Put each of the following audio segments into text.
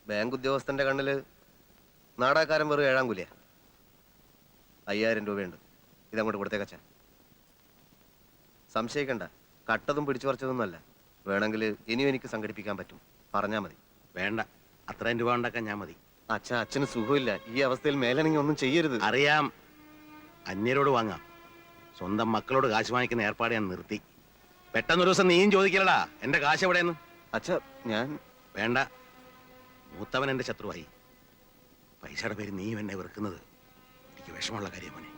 Bank ഉദ്യോഗസ്ഥന്റെ കണ്ണില് നാടാക്കാരൻ വെറും 7-ാം കൂലിയാ. 5000 രൂപയുണ്ട്, ഇതങ്ങോട്ട് കൊടുത്തേക്കച്ചാ. സംശയിക്കണ്ട, കട്ടതും പിടിച്ചു പറിച്ചതൊന്നുമല്ല. വേണമെങ്കിൽ ഇനിയും എനിക്ക് സംഘടിപ്പിക്കാൻ പറ്റും, പറഞ്ഞാ മതി. വേണ്ട, അത്രയും രൂപ ഉണ്ടാക്കാൻ ഞാൻ മതി. അച്ഛാ, അച്ഛന് സുഖമില്ല. ഈ അവസ്ഥയിൽ മേലനങ്ങി ഒന്നും ചെയ്യരുത്. അറിയാം, അന്യരോട് വാങ്ങാം. സ്വന്തം മക്കളോട് കാശ് വാങ്ങിക്കുന്ന ഏർപ്പാട് ഞാൻ നിർത്തി. പെട്ടെന്നൊരു ദിവസം നീയും ചോദിക്കലടാ എന്റെ കാശ് എവിടെയെന്ന്. അച്ഛാ, ഞാൻ വേണ്ട, മൂത്തവൻ എന്റെ ശത്രുവായി. പൈസയുടെ പേര് നീയും എന്നെ വെറുക്കുന്നത് എനിക്ക് വിഷമമുള്ള കാര്യം മോനെ.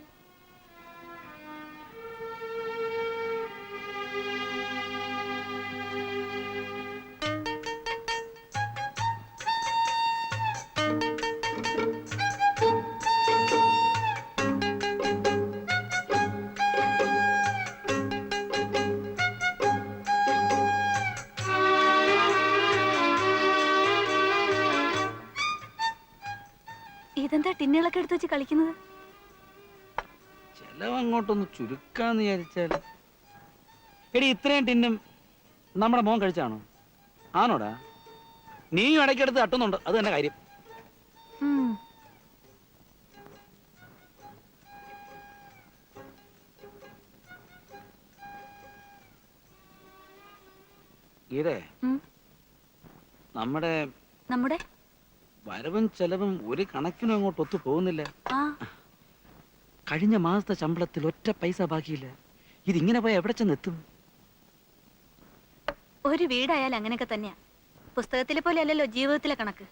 ഇതെന്താ ടിന്നുകളൊക്കെ എടുത്ത് വെച്ച് കളിക്കുന്നത്? ചെലവ് അങ്ങോട്ടൊന്ന് ചുരുക്കാന്ന് വിചാരിച്ചാൽ. എടി, ഇത്രയും ടിന്നും നമ്മുടെ മോൻ കഴിച്ചാണോ? ആണോടാ? നീയും ഇടയ്ക്കെടുത്ത് തട്ടുന്നുണ്ട്, അത് തന്നെ കാര്യം. ഗീതേ, നമ്മുടെ നമ്മുടെ വരവും ചെലവും ഒരു കണക്കിനും അങ്ങോട്ട് ഒത്തു പോകുന്നില്ല. കഴിഞ്ഞ മാസത്തെ ശമ്പളത്തിൽ ഒറ്റ പൈസ ബാക്കിയില്ല. ഇതിങ്ങനെ പോയി എവിടെ ചെന്നെത്തും? ഒരു വീടായാലും അങ്ങനെയൊക്കെ തന്നെയാ. പുസ്തകത്തിലെ പോലെ അല്ലല്ലോ ജീവിതത്തിലെ കണക്ക്.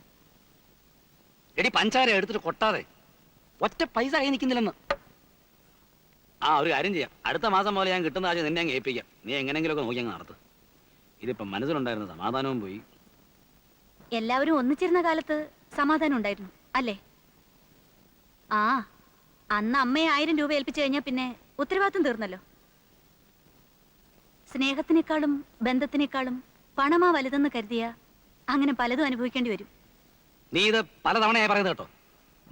എടി, പഞ്ചാര എടുത്തിട്ട് കൊട്ടാതെ ഒറ്റ പൈസ കൈ നിൽക്കുന്നില്ലെന്ന്. ഒരു കാര്യം ചെയ്യാം, അടുത്ത മാസം പോലെ ഞാൻ കിട്ടുന്ന ആഴ്ച നിന്നെ അങ്ങ് ഏൽപ്പിക്കാം. നീ എങ്ങനെങ്കിലുമൊക്കെ നോക്കി അങ്ങ് നടത്ത്. ഇതിപ്പം മനസ്സിലുണ്ടായിരുന്ന സമാധാനവും പോയി. എല്ലാവരും ഒന്നിച്ചിരുന്ന കാലത്ത് സമാധാനം ഉണ്ടായിരുന്നു അല്ലേ? അന്ന് അമ്മയെ 1000 രൂപ ഏൽപ്പിച്ചു കഴിഞ്ഞാൽ പിന്നെ ഉത്തരവാദിത്വം തീർന്നല്ലോ. സ്നേഹത്തിനേക്കാളും ബന്ധത്തിനേക്കാളും പണമാ വലുതെന്ന് കരുതിയ അങ്ങനെ പലതും അനുഭവിക്കേണ്ടി വരും. നീ ഇത് പലതവണയായി പറയുന്നത് കേട്ടോ.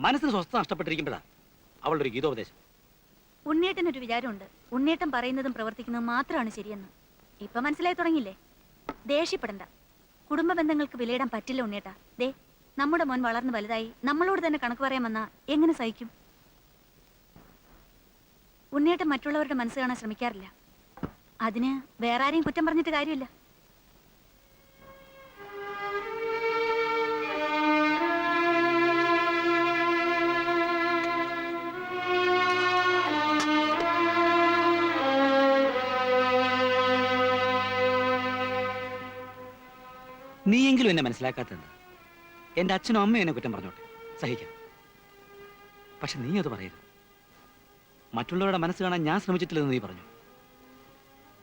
മനസ്സിന് സ്വസ്ഥത നഷ്ടപ്പെട്ടിരിക്കുമ്പോഴാ അവളുടെ ഒരു ഗീതോപദേശം. ഉണ്ണേട്ടനൊരു വിചാരമുണ്ട്, ഉണ്ണേട്ടൻ പറയുന്നതും പ്രവർത്തിക്കുന്നതും മാത്രമാണ് ശരിയെന്ന്. ഇപ്പൊ മനസ്സിലായി തുടങ്ങിയില്ലേ? ദേഷ്യപ്പെടണ്ട. കുടുംബ ബന്ധങ്ങൾക്ക് വിലയിടാൻ പറ്റില്ല ഉണ്ണേട്ടാ. ദേ, നമ്മുടെ മോൻ വളർന്ന് വലുതായി നമ്മളോട് തന്നെ കണക്ക് പറയാൻ വന്നാ എങ്ങനെ സഹിക്കും? ഉണ്ണേട്ടൻ മറ്റുള്ളവരുടെ മനസ്സ് കാണാൻ ശ്രമിക്കാറില്ല. അതിന് വേറെ ആരെയും കുറ്റം പറഞ്ഞിട്ട് കാര്യമില്ല. നീയെങ്കിലും എന്നെ മനസ്സിലാക്കാത്തത്. എൻ്റെ അച്ഛനും അമ്മയും എന്നെ കുറ്റം പറഞ്ഞോട്ടെ, സഹിക്കാം. പക്ഷെ നീ അത് പറയരുത്. മറ്റുള്ളവരുടെ മനസ്സ് കാണാൻ ഞാൻ ശ്രമിച്ചിട്ടില്ലെന്ന് നീ പറഞ്ഞു.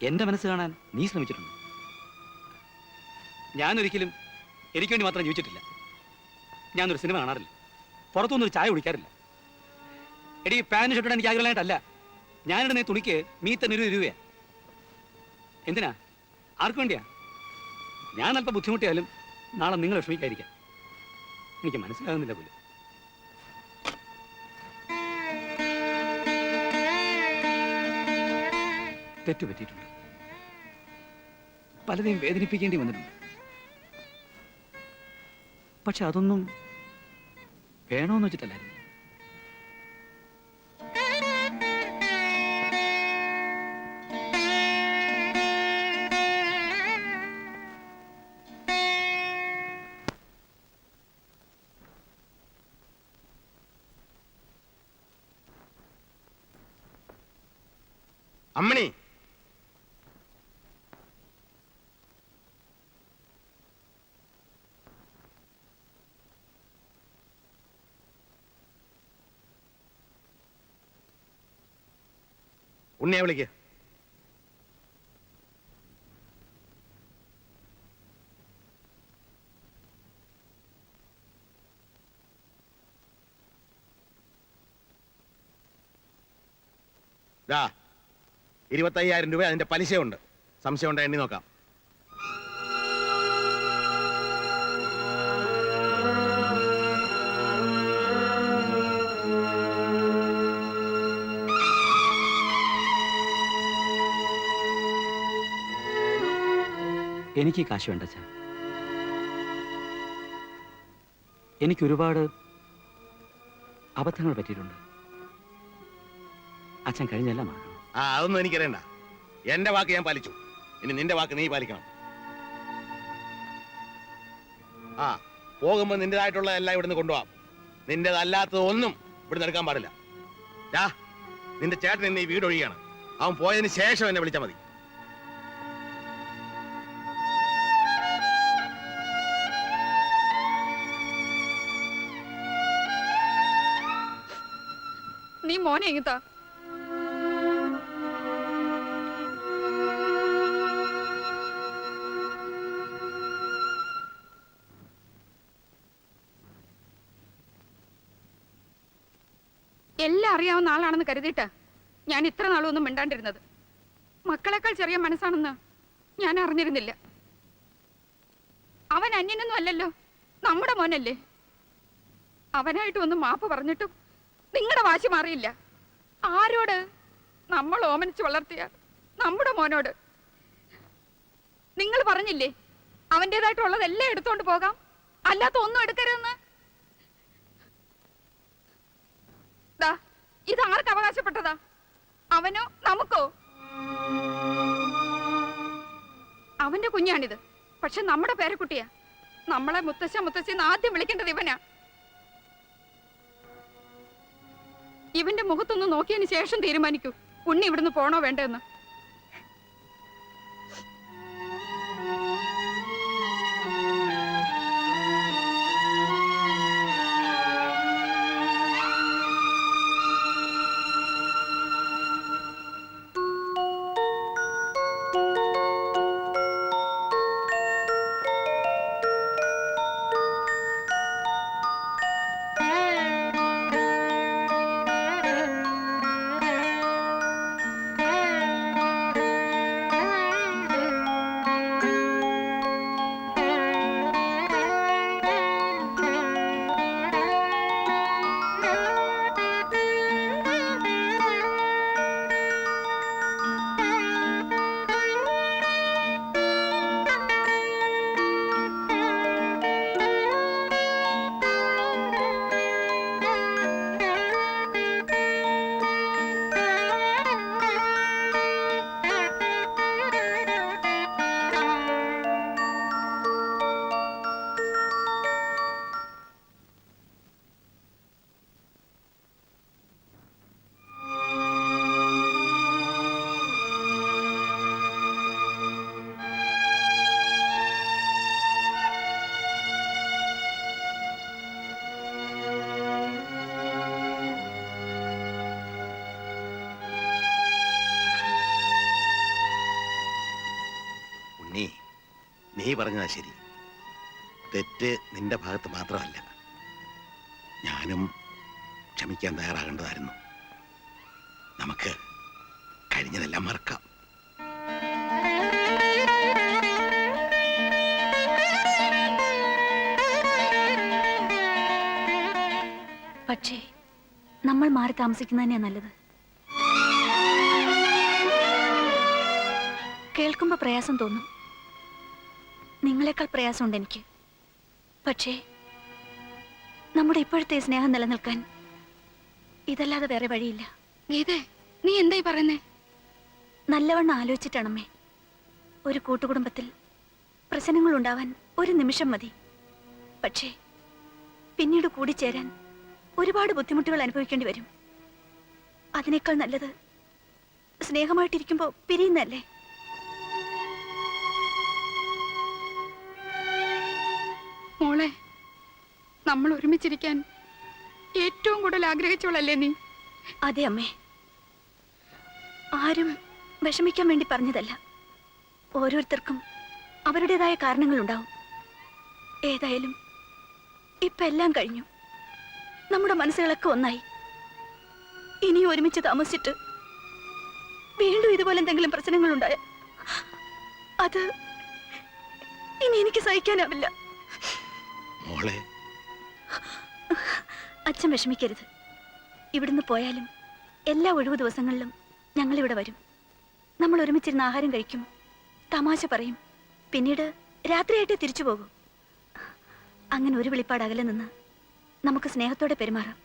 എൻ്റെ മനസ്സ് കാണാൻ നീ ശ്രമിച്ചിട്ടുണ്ട്. ഞാനൊരിക്കലും എനിക്ക് വേണ്ടി മാത്രം ജീവിച്ചിട്ടില്ല. ഞാനൊരു സിനിമ കാണാറില്ല, പുറത്തുനിന്നൊരു ചായ കുടിക്കാറില്ല. എടി, പാൻറ് ഷർട്ടിടാൻ എനിക്ക് ആഗ്രഹമായിട്ടല്ല. ഞാനിടുന്ന തുണിക്ക് മീത്ത 20 രൂപയാണ്. എന്തിനാ? ആർക്കു വേണ്ടിയാ? ഞാൻ അല്പം ബുദ്ധിമുട്ടിയാലും നാളെ നിങ്ങൾ വിഷമിക്കാതിരിക്കാം. എനിക്ക് മനസ്സിലാകുന്നില്ല പോലും. തെറ്റുപറ്റിയിട്ടുണ്ട്, പലരെയും വേദനിപ്പിക്കേണ്ടി വന്നിട്ടുണ്ട്. പക്ഷെ അതൊന്നും വേണമെന്ന് വെച്ചിട്ടല്ലായിരുന്നു. അമ്മണി, ഉണ്ണിയെ വിളിക്ക്. ദാ 25,000 രൂപ അതിന്റെ പലിശയുണ്ട്. സംശയം ഉണ്ടോ എണ്ണി നോക്കാം. എനിക്ക് കാശ് വേണ്ട. എനിക്ക് ഒരുപാട് അബദ്ധങ്ങൾ പറ്റിയിട്ടുണ്ട്. അച്ഛൻ കഴിഞ്ഞെല്ലാം മറക്കണം. അതൊന്നും എനിക്കറിയണ്ട. എന്റെ വാക്ക് ഞാൻ പാലിച്ചു. ഇനി നിന്റെ വാക്ക് നീ പാലിക്കണം. പോകുമ്പോ നിന്റേതായിട്ടുള്ള എല്ലാം ഇവിടുന്ന് കൊണ്ടുപോവാം. നിന്റേതല്ലാത്തത് ഒന്നും ഇവിടുന്ന് എടുക്കാൻ പാടില്ല. നിന്റെ ചേട്ടൻ ഇന്ന് ഈ വീട് ഒഴിയാണ്. അവൻ പോയതിന് ശേഷം എന്നെ വിളിച്ചാൽ മതി. നീ മോനെ ഇങ്ങത്താ. എല്ലാം അറിയാവുന്ന ആളാണെന്ന് കരുതിയിട്ടാ ഞാൻ ഇത്ര നാളൊന്നും മിണ്ടാണ്ടിരുന്നത്. മക്കളെക്കാൾ ചെറിയ മനസ്സാണെന്ന് ഞാൻ അറിഞ്ഞിരുന്നില്ല. അവൻ അന്യനൊന്നും അല്ലല്ലോ, നമ്മുടെ മോനല്ലേ. അവനായിട്ട് ഒന്ന് മാപ്പ് പറഞ്ഞിട്ടും നിങ്ങളുടെ വാശി മാറിയില്ല. ആരോട്? നമ്മൾ ഓമനിച്ച് വളർത്തിയ നമ്മുടെ മോനോട്. നിങ്ങൾ പറഞ്ഞില്ലേ അവൻ്റെതായിട്ടുള്ളതെല്ലാം എടുത്തോണ്ട് പോകാം, അല്ലാത്ത ഒന്നും എടുക്കരുതെന്ന്. ഇത് ആർക്ക് അവകാശപ്പെട്ടതാ? അവനോ നമുക്കോ? അവന്റെ കുഞ്ഞാണിത്, പക്ഷെ നമ്മുടെ പേരക്കുട്ടിയാ. നമ്മളെ മുത്തശ്ശിന്ന് ആദ്യം വിളിക്കേണ്ടത് ഇവനാ. ഇവന്റെ മുഖത്തൊന്ന് നോക്കിയതിന് ശേഷം തീരുമാനിക്കൂ ഉണ്ണി ഇവിടുന്ന് പോണോ വേണ്ടെന്ന്. നീ പറഞ്ഞതാ ശരി. തെറ്റ് നിന്റെ ഭാഗത്ത് മാത്രമല്ല, ഞാനും ക്ഷമിക്കാൻ തയ്യാറാകേണ്ടതായിരുന്നു. നമുക്ക് കഴിഞ്ഞതെല്ലാം മറക്കാം. പക്ഷേ നമ്മൾ മാറി താമസിക്കുന്നതന്നെയാ നല്ലത്. കേൾക്കുമ്പോ പ്രയാസം തോന്നും. നിങ്ങളെക്കാൾ പ്രയാസമുണ്ട് എനിക്ക്. പക്ഷേ നമ്മുടെ ഇപ്പോഴത്തെ സ്നേഹം നിലനിൽക്കാൻ ഇതല്ലാതെ വേറെ വഴിയില്ല. ഗീതേ, നീ എന്തായി പറയുന്നേ? നല്ലവണ്ണം ആലോചിച്ചിട്ടാണമ്മേ. ഒരു കൂട്ടുകുടുംബത്തിൽ പ്രശ്നങ്ങൾ ഉണ്ടാവാൻ ഒരു നിമിഷം മതി. പക്ഷേ പിന്നീട് കൂടിച്ചേരാൻ ഒരുപാട് ബുദ്ധിമുട്ടുകൾ അനുഭവിക്കേണ്ടി വരും. അതിനേക്കാൾ നല്ലത് സ്നേഹമായിട്ടിരിക്കുമ്പോ പിരിയുന്നല്ലേ. മോളെ, നമ്മൾ ഒരുമിച്ചിരിക്കാൻ ഏറ്റവും കൂടുതൽ ആഗ്രഹിച്ചോളല്ലേ നീ? അതെ അമ്മേ, ആരും വിഷമിക്കാൻ വേണ്ടി പറഞ്ഞതല്ല. ഓരോരുത്തർക്കും അവരുടേതായ കാരണങ്ങളുണ്ടാവും. ഏതായാലും ഇപ്പൊ എല്ലാം കഴിഞ്ഞു. നമ്മുടെ മനസ്സുകളൊക്കെ ഒന്നായി. ഇനി ഒരുമിച്ച് താമസിച്ചിട്ട് വീണ്ടും ഇതുപോലെ എന്തെങ്കിലും പ്രശ്നങ്ങളുണ്ടായ അത് ഇനി എനിക്ക് സഹിക്കാനാവില്ല. അച്ഛൻ വിഷമിക്കരുത്. ഇവിടുന്ന് പോയാലും എല്ലാ ഒഴിവു ദിവസങ്ങളിലും ഞങ്ങളിവിടെ വരും. നമ്മൾ ഒരുമിച്ചിരുന്ന് ആഹാരം കഴിക്കും, തമാശ പറയും, പിന്നീട് രാത്രിയായിട്ടേ തിരിച്ചു പോകും. അങ്ങനെ ഒരു വെളിപ്പാട് അകലെ നിന്ന് നമുക്ക് സ്നേഹത്തോടെ പെരുമാറാം.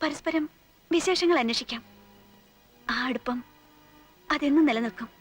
പരസ്പരം വിശേഷങ്ങൾ അന്വേഷിക്കാം. ആ അടുപ്പം അതെന്നും നിലനിൽക്കും.